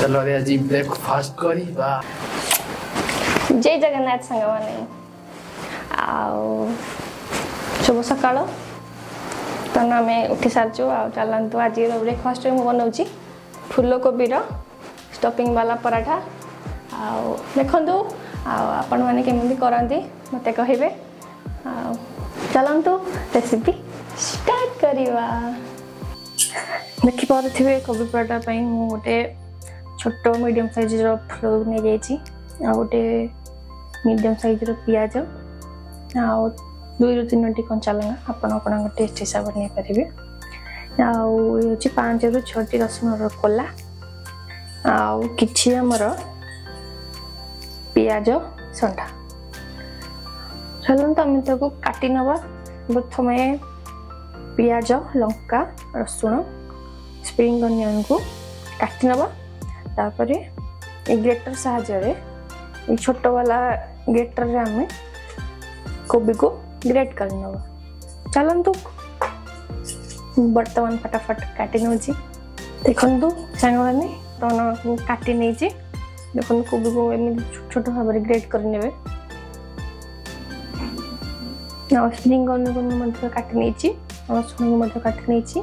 चलो आज ब्रेकफास्ट करिबा। जय जगन्नाथ संग माने शुभ सकाळ तो आम उठी सारचु चलतु आज ब्रेकफास्ट में बनाऊँ फूलकोबी स्टफिंग वाला पराठा देखु आपण मैंने केमी करती मत कहे चलतु रेसिपी स्टार्ट करवा। देखिपे कोबी पराठा गोटे छोट मीडियम साइज फूल नहीं जाइए गोटे मीडियम साइज पियाज आउ 2 ରୁ 3टी कंचा लंगा आपण टेस्ट हिसाब से नहीं पारे आउ 5 ରୁ 6टी रसुण कोला आउ किछि हमर पियाज संडा चलते आम ताको काटी नवा। प्रथम पियाज लंका रसुण स्प्रिंग अनियन को काटी नवा तापरे ग्रेटर साहाय्य छोट वाला ग्रेटर रे आम कोबी को ग्रेट कर नवा। चलतु बर्तमान फटाफट काटी नौ देखु सांग मैंने तो काटी नहीं देखो कोबी को छोट छोट भाव में ग्रेट कर ने स्प्रिंग अनियन काटी नहीं रसुण को काटी नहीं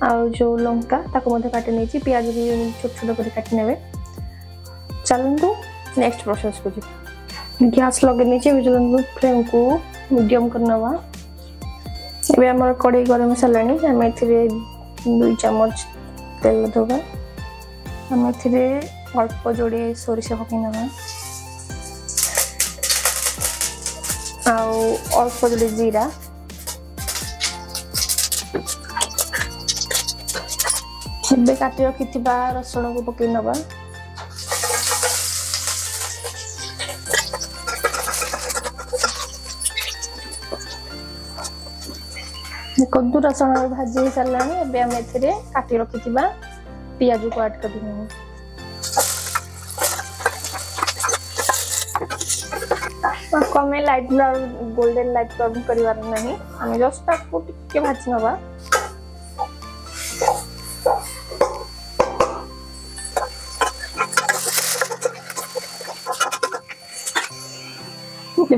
आउ जो लंका ताको काटी नहीं पियाज भी छोट छोट कर काटी ने। चलतु नेक्स्ट प्रोसेस को गैस लगे नहीं फ्लेम को मीडियम करनवा। एबे हमर कढ़ाई गरम सलानी हम एथिरे 2 चम्मच तेल दबा हम एथिरे अल्प जोड़े सोरिष पकईनवा आउ अल्प जोड़े जीरा एबे काटी रखिथिबा रसुण को पकईनवा कद्दू रसुण भाजी सारा एवं आम ए काटी रखि पियाज को ऐड कर आम light brown golden light brown करार नहीं आम जस्ट टे भाजी नवा।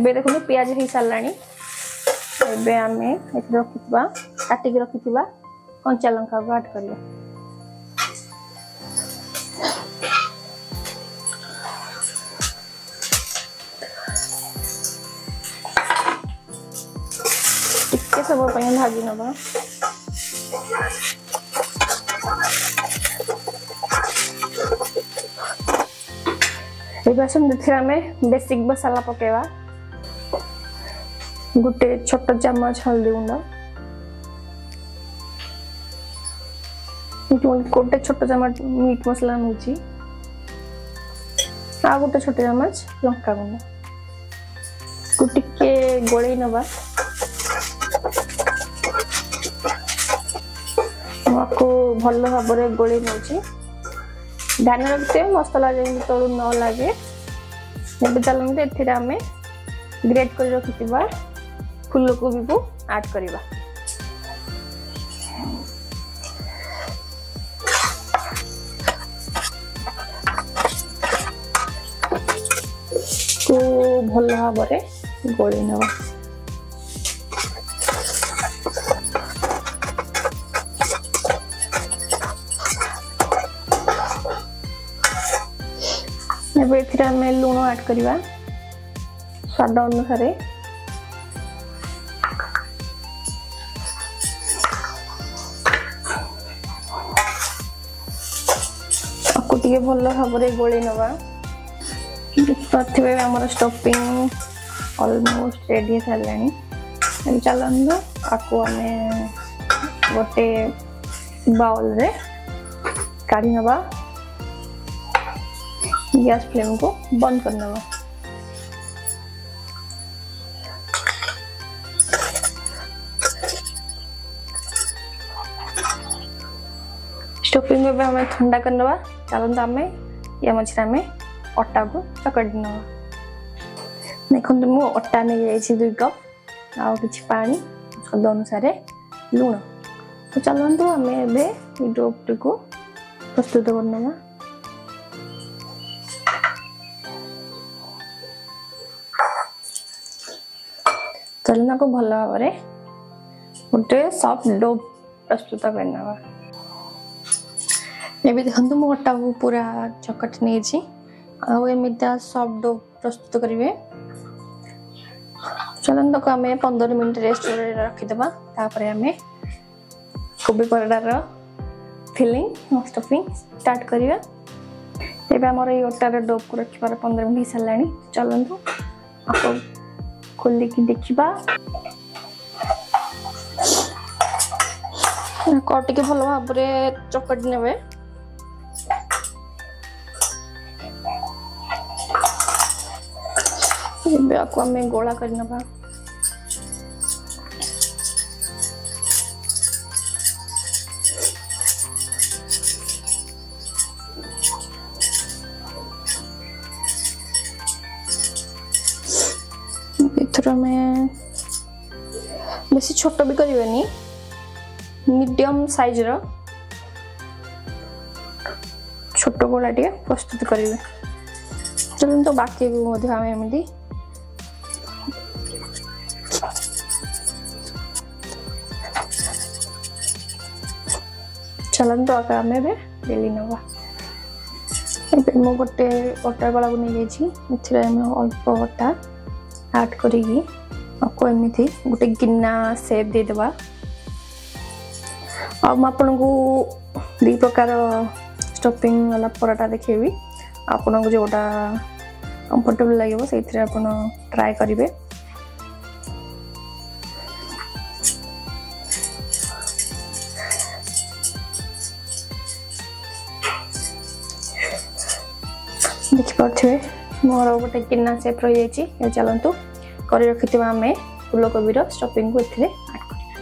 देखो पियाज हो सारा एबे आमे एथि रखिबा काटी के रखिबा कंचा लंका को ऐड करिया टिके सब पय भाजी नबा। एबे सुन देखिरा में बेसिक मसाला पकेवा गोटे छोट चम्मच हल्दी गुंड गोटे छोट चम्मच मीट मसला नौची आ गोटे छोट चम्मच लंका गुंड को टिके गोळई नबा। को भल भाव में गोळई नौची ध्यान रखते मसला जमी तलू न लगे। चलते एथिरे आमे ग्रेट कर रखिथिबा फूलकोबी को ऐड करिबा को भल भाव में गोळई नवा। एबे एथिरा में लूण ऐड करिबा स्वाद अनुसार टे भल भाव में गोली नवा। देखिए आम स्टफिंग ऑलमोस्ट रेडी सारे चलते आपको आम गोटे बाउल रे काढ़ी नवा गैस फ्लेम को बंद कर नवा। स्टफिंग में हमें ठंडा कर नवा। चलते आम या मझे आम अटा को चकटी नवा। देखो मु अटा नहीं 2 कप आ कि पानी स्वाद अनुसार लुण तो चलते आम ए डो को प्रस्तुत करना। चलन को भल भाव गोटे सॉफ्ट डो प्रस्तुत करना। ये देखो मो अटा को पूरा चकट नहीं आमती सॉफ्ट डो प्रस्तुत करेंगे। चलन को आम 15 मिनट रेस्ट रखीदे आम कोबी पराठार फिलिंग स्टफिंग स्टार्ट करिया। एबे हमर ये अटार डो को रखिबार 15 मिनट सरलानी। चलंतु आप खोली की देखिबा कट के भल भाव चकटी नेबे। एबे आको हमें गोला कर नबा। में बेसी छोट भी करिवेनी मीडियम साइज रो छोट गोला टे प्रस्तुत करिवे। चलन तो बाकी को मध्य हम एमदी चलन तो आका हमें बेली नवा। एबे मो गोटे अटा गोला को नहीं जाई छी हम अल्प अटा ऐड करेगी आपको एमती गोटे गिन्ना सेप दे देबा। अब आपन को दी प्रकार स्टफिंग वाला पराठा देखेबी आपन को जोटा कंफर्टेबल लागेबो सेथरे आपन ट्राई करिवे। देखि पाछे मोर गोटे गिन्ना सेप रही जाइए। चलतु कर रखि आम फूलकोबीर स्टफिंग को एथिरे ऐड करिया।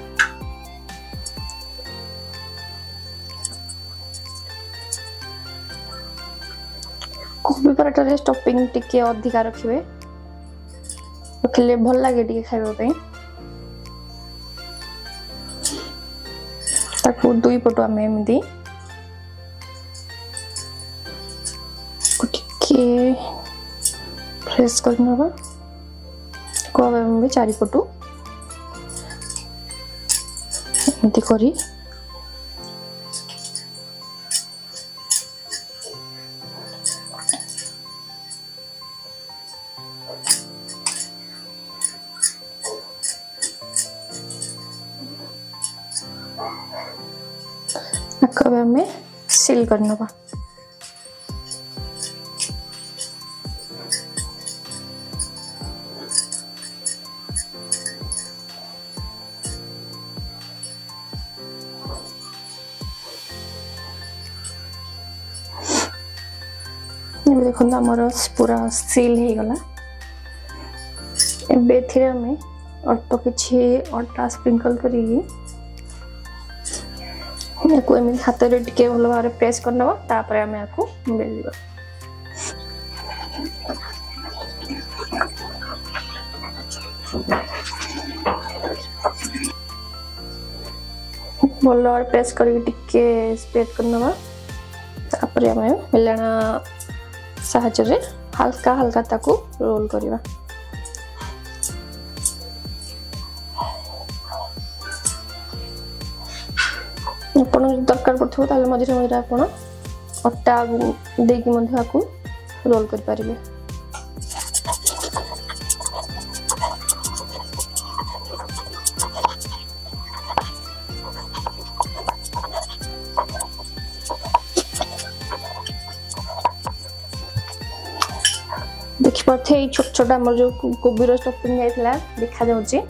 कोबी पराठा स्टफिंग टिके अधिका रखिए रखिले भल लगे टिके खाइबा पई। ताकू दुई पटो आम एमती टिके फ्रेश करना को भी चारिपटू एमती करी हमें सील करना। देखो आमर पूरा सील हो गला। एबे हमें अल्प किछि अटा स्प्रिंकल करी हाथ में टिके भल भाव प्रेस करना तापर आम आपको बेलिबा। भल भाव प्रेस करके स्प्रेड करना तापर आम बेलना साहाय्य हल्का हल्का ताकू रोल करवा। आपन दरकार पड़थो ताले मझे मझे आपन अटा देकी मधे आकू रोल कर पारिबे। देखि पाथे छोट छोट हमर जो कोबीर स्टफिंग आइतला देखा जाउची।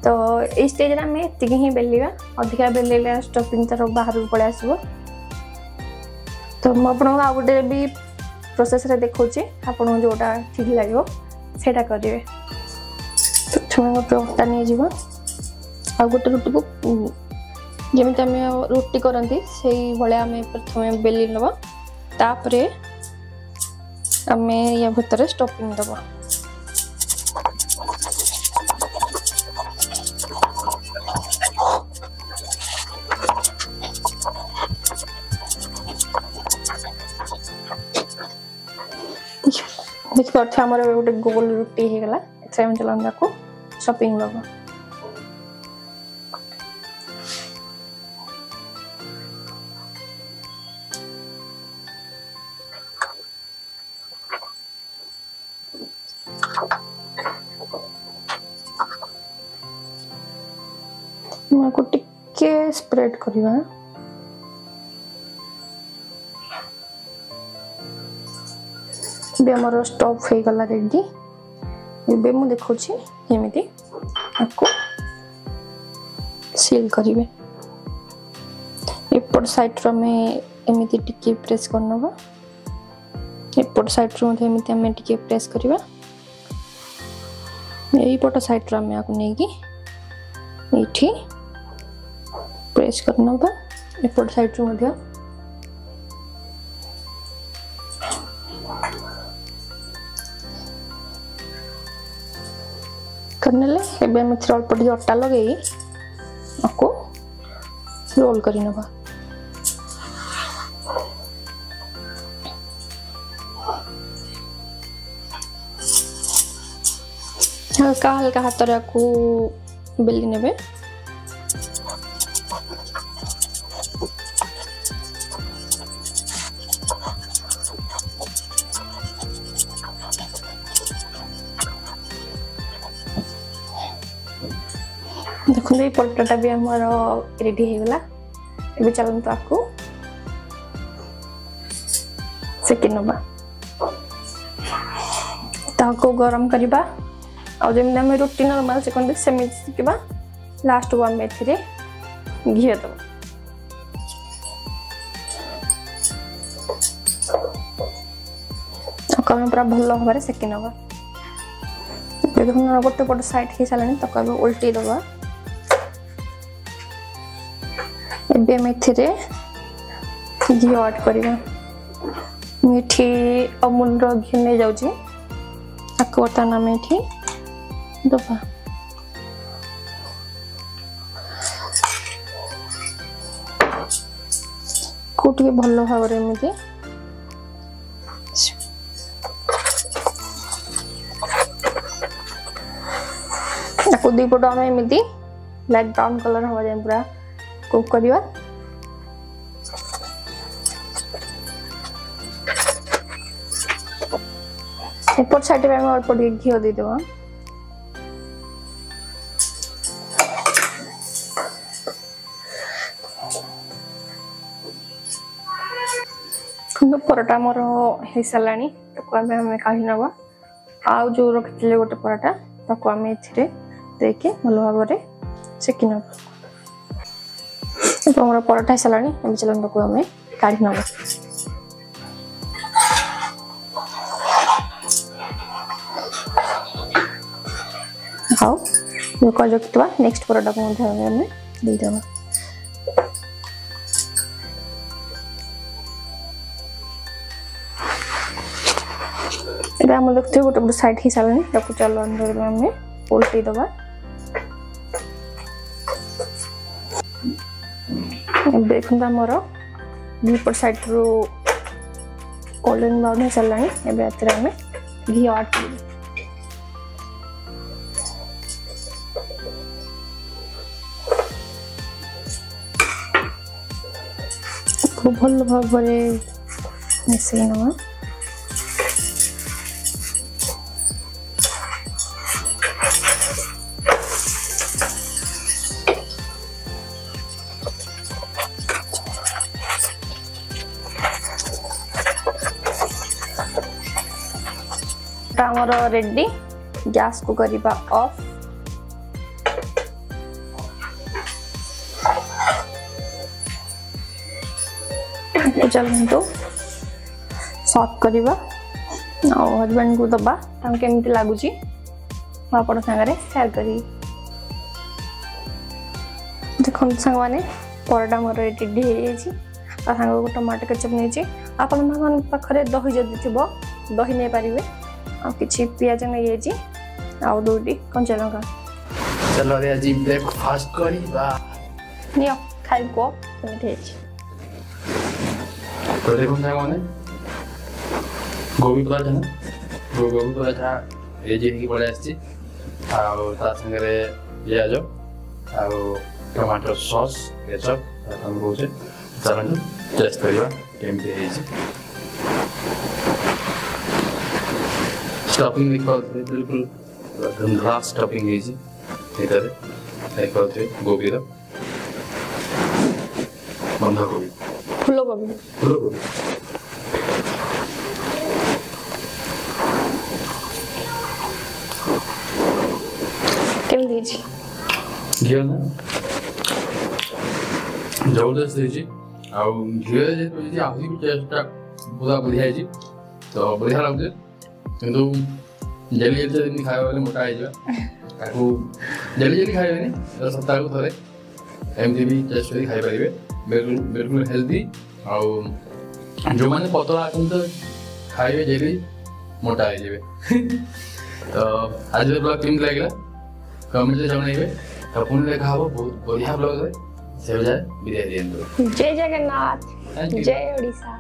तो इस स्टेज रे हमें एतिक ही बेलिबा। अधिका बेलेला स्टफिंग तार बाहर पड़े आसबो। तो मु आपन आ गोटे भी प्रोसेस रे देखौची आपन जोटा ठीक लागो सेटा करिवे। प्रथम गोटे अटा नहीं जीवा आ गोटे रोटी को जेमिति हमें रोटी करंती सेही भले हमें प्रथम बेली लबा तापरे हमें या भीतर स्टफिंग दबा। देखिए आमर गोटे गोल रोटी हो गला। चलन को स्टफिंग लगा। स्प्रेड करवा आमर स्टफ हो गला रेडी एबे मु देखौछि एमिति आपको सील करिवे एपट साइड रो में एमिति टिके प्रेस करनबा एपट साइड रो में एमिति हम टिके प्रेस करिवा एई पट साइड रो में आको नेकी एठी प्रेस करनबा एपट साइड रो मध्य करनेले एबे हम थ्रोल पटी अट्टा लगेई आपको रोल करी नबा हल्का हल्का हाथ रे को बेली नेबे देखो ये परोटा भी हमार रेडी हो गला एबे चलन तो आपको सेके नबा ताको गरम करिबा आ जेम हम रोटी नॉर्मल से कोन सेमी सेकिबा लास्ट वन में थिरे घी दबा कम पूरा भलो हबारे सेके नबा देखो गोटे पट साइड ही सालानी तो कब उल्टी दबा एबे मेथिरे घी ऐड करिबा मीठी अमूल रो घी ने जाउची आको तना मेठी दबा कोटी भलो भावरे एमिति आको दी पट हम एमिति लाइट ब्राउन कलर हो जाय पूरा कुक करिवा ऊपर साइड में हम अल्प घी दे देबा परोटा मोर हे सलानी ताको हम काढी नबा आ जो रखिले गोटे परोटा ताको हम एथिरे देके भलो भाबरे सेकी नबा तो हमारा परोटा सलानी हम चलन को हमें काढी नबा हाउ ये को जकतवा नेक्स्ट परोटा को हमें दे देबा एबे हम देखते गोटे साइड ही सलानी ताको चलो अंदर में हमें उल्टी दबा देखो हमर दीपर साइड रो गोल्डन ब्राउन है चलानी एबे आतरे हमें घी ऐड कर खूब भल भाबरे मिसई नवा हमारा रेडी गैस को करिबा ऑफ चलन तो सर्व करिबा आ हस्बैंड को दबा ताम केमिति लागुची आपण संगरे शेयर करी देखो संग माने परोटा मोर रेडी हे छी आ संग को टमाटर केचप नै छी आपण मान पाखरे दही जदी थिबो दही नै पारिबे आ किछि पियाज नै हे छी आ दोडी कंचा लंका चलो रे आज ब्रेकफास्ट करिबा नियो खाइ को केमिति हे छी तो देखो माने गोभी पराठा ना गोभी पराठा ए जे की पड़े आछि आ ता संगरे पियाज आ टमाटर सॉस केचप हम बोचे चलन टेस्ट करिबा केमिति हे छी स्टफिंग देखो बिल्कुल गंधा स्टफिंग है जी इधर देखो गोभी रो बंधाकोबी फूलकोबी फूलकोबी केमती ହେଇଛି घिओ ना जबरदस्त ହେଇଛି ଆଉ ଘିଅ ଯେହେତୁ ହେଇଛି ଆହୁରି ବି ଟେଷ୍ଟଟା ପୁରା ବଢ଼ିଆ ହେଇଛି ତ ବଢ଼ିଆ ଲାଗୁଛି କିନ୍ତୁ ଜେଲି ଜେଲି ଯେମିତି ଖାଇବା ବେଲେ ମୋଟା ହେଇଯିବା ତାକୁ ଜେଲି ଜେଲି ଖାଇବେନି ସପ୍ତାହକୁ ଥରେ ଏମିତି ବି ଟେଷ୍ଟ କରି ଖାଇପାରିବେ ବିଲକୁଲ ହେଲ୍ଦି ଆଉ ଯେଉଁମାନେ ପତଳା ଅଛନ୍ତି ତ ଖାଇବେ ଜେଲି ମୋଟା ହେଇଯିବେ ତ ଆଜିର ବ୍ଲଗ୍ କେମିତି ଲାଗିଲା कमेंट जणाइबे तो पुणी देखा हबो बहुत बढ़िया ब्लॉग रे से जाए विदाई दियंतु जय जगन्नाथ जय ओडिशा।